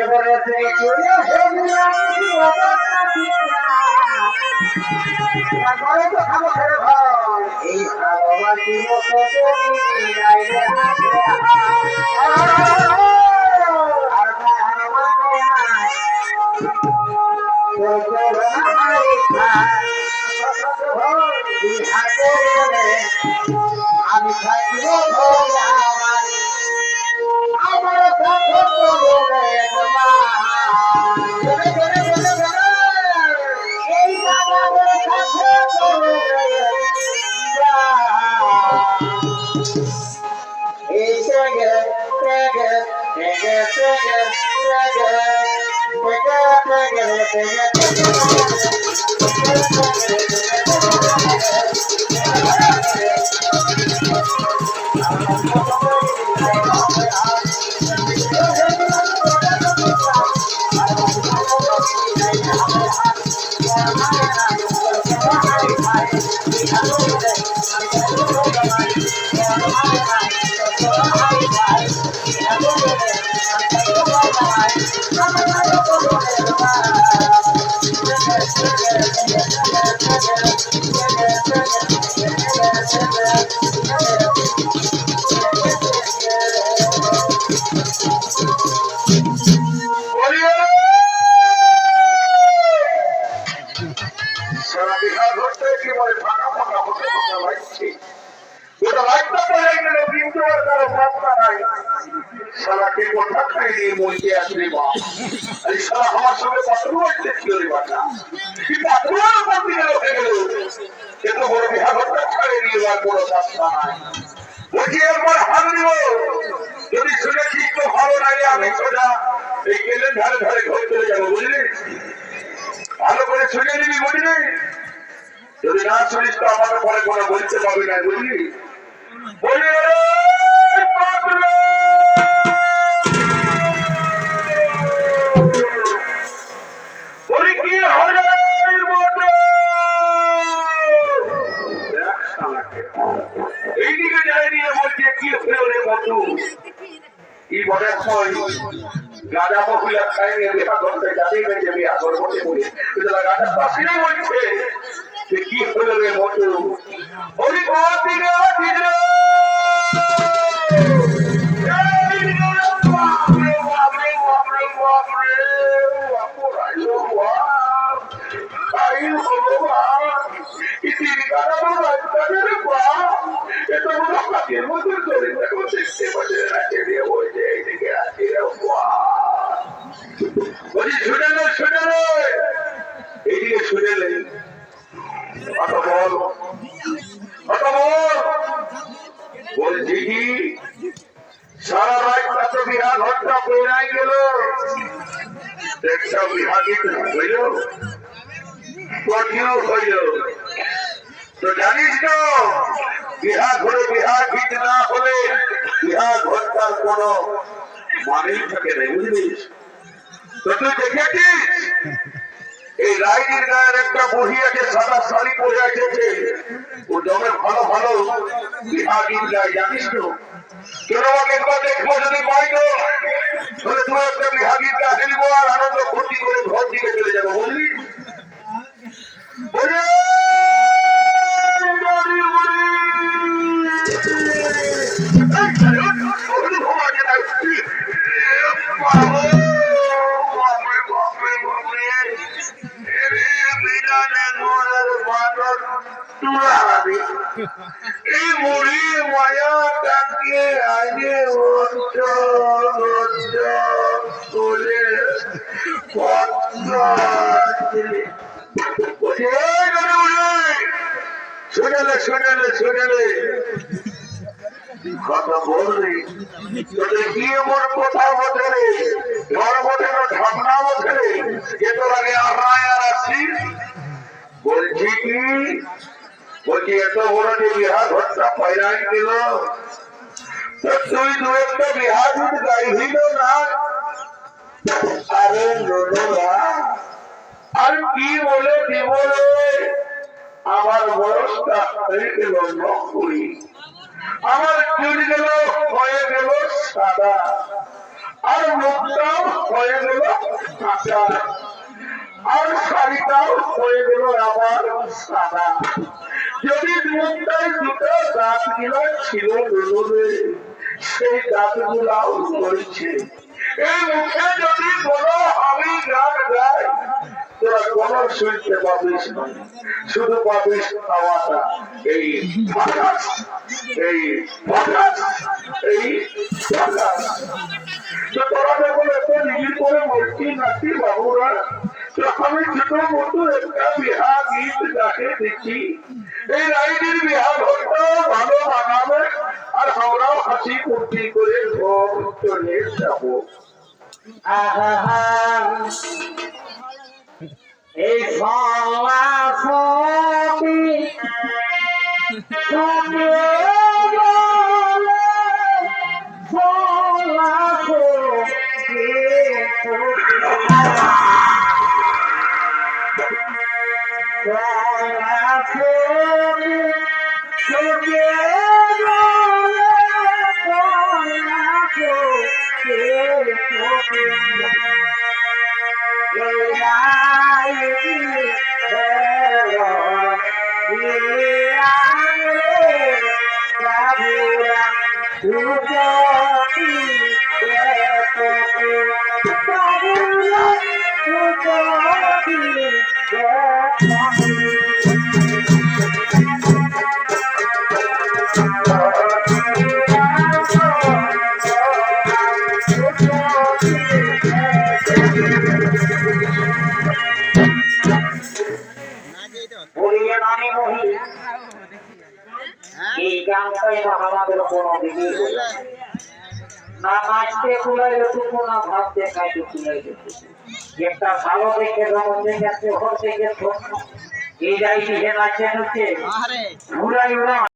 এবারে তুমি চলে এই ভালোবাসি মতো আমি থাকিব আমার এই আমার সঙ্গে এত বড় বিহার ছাড়িয়ে নিয়ে যাওয়ার কোনো রাস্তা নাই। বলছি একবার হাত দিব, যদি শুনেছি তো ভালো লাগে আমি সোজা এই কেলের ধারে ধারে ঘর চলে যাবো, বুঝলি? ভালো করে শুনে নিবি, বুঝলি? যদি না শুনিস তো আমাকে পরে কোনো বলতে পারবি না, বুঝলি? বলি এইদিকে যায়নি বলছে কি হলে মধু কি বলে গাঁজা মহিলা খাইনি বিয়া করতে যাবেই বেঁচে বিয়া করবো গাঁজা পাশিরা বলছে যে কি হলে রে মধু ওই ঘর দিকে এইদিকে শুনেলে বলছি কি সারা রাত তো বিহা ঘরটা বেড়াই গেল, একটা বিহা গীত হইল কঠিন হইল। তো জানিস তো বিহা ঘরে বিহা গীত না হলে বিহা ঘরটার কোন মানেই থাকে না, বুঝলিস? তো তুই দেখেছিস এই রাইডির গায়ের একটা বহি আছে, সাদা শাড়ি পরে আছে, ও জমে ভালো ভালো বিহা গীত গায়, জানিস তো? কেন আমাকে একবার দেখবো যদি পাই তো তাহলে তুই একটা বিহা গীত গা ফেলবো আর আনন্দ ফুর্তি করে ঘর দিকে চলে যাবো, বুঝলি? এই মুড়ি মায়াটাকে আগে শুনেলে শুনেলে শুনেলে কথা বললি তোদের গিয়ে মোর কোথাও বসে রে ঘর বসে না ঢাকনা বসে রে এ তোর আগে আর আসছি। বলছি কি বলছি এত বড় যে বিহা ঘরটা পয়রাই দিল তুই দু একটা বিহা গীত গাইছিল না? আরে আর কি বলে দিব রে, আমার বয়সটা হয়ে গেল 90, আমার চুল গেল হয়ে গেল সাদা আর মুখটাও হয়ে গেল কাঁচা আর শাড়িটাও হয়ে গেল আবার সাদা। যদি মুখটায় দুটো দাঁতগুলো ছিল বেরোবে, সেই দাঁতগুলাও রয়েছে। এই মুখে যদি কোনো আমি গান গাই, তোরা কোনো শুনতে পাবিস না, শুধু পাবিস খাওয়াটা। এই ফাঁকাস, এই ফাঁকাস, এই ফাঁকাস। তো তোরা যখন এত নিজের করে বলছি নাকি বাবুরা, তো আমি ছোট মতো একটা বিহা গীত গাকে দেখি। এই রাইডির বিহা ঘরটা ভালো মানাবে আর আমরাও হাসি ফুর্তি করে ঘর চলে যাবো। এই সলাসতি এই গানটাই না আমাদের কোনো দিকে না নাচতে খুলে যেটুকু না ভাবতে খাইতে খুলে যেটুকু। একটা ভালো দেখে জমতে গেছে ঘর থেকে এই যাই নাচে ঘুরাই উড়া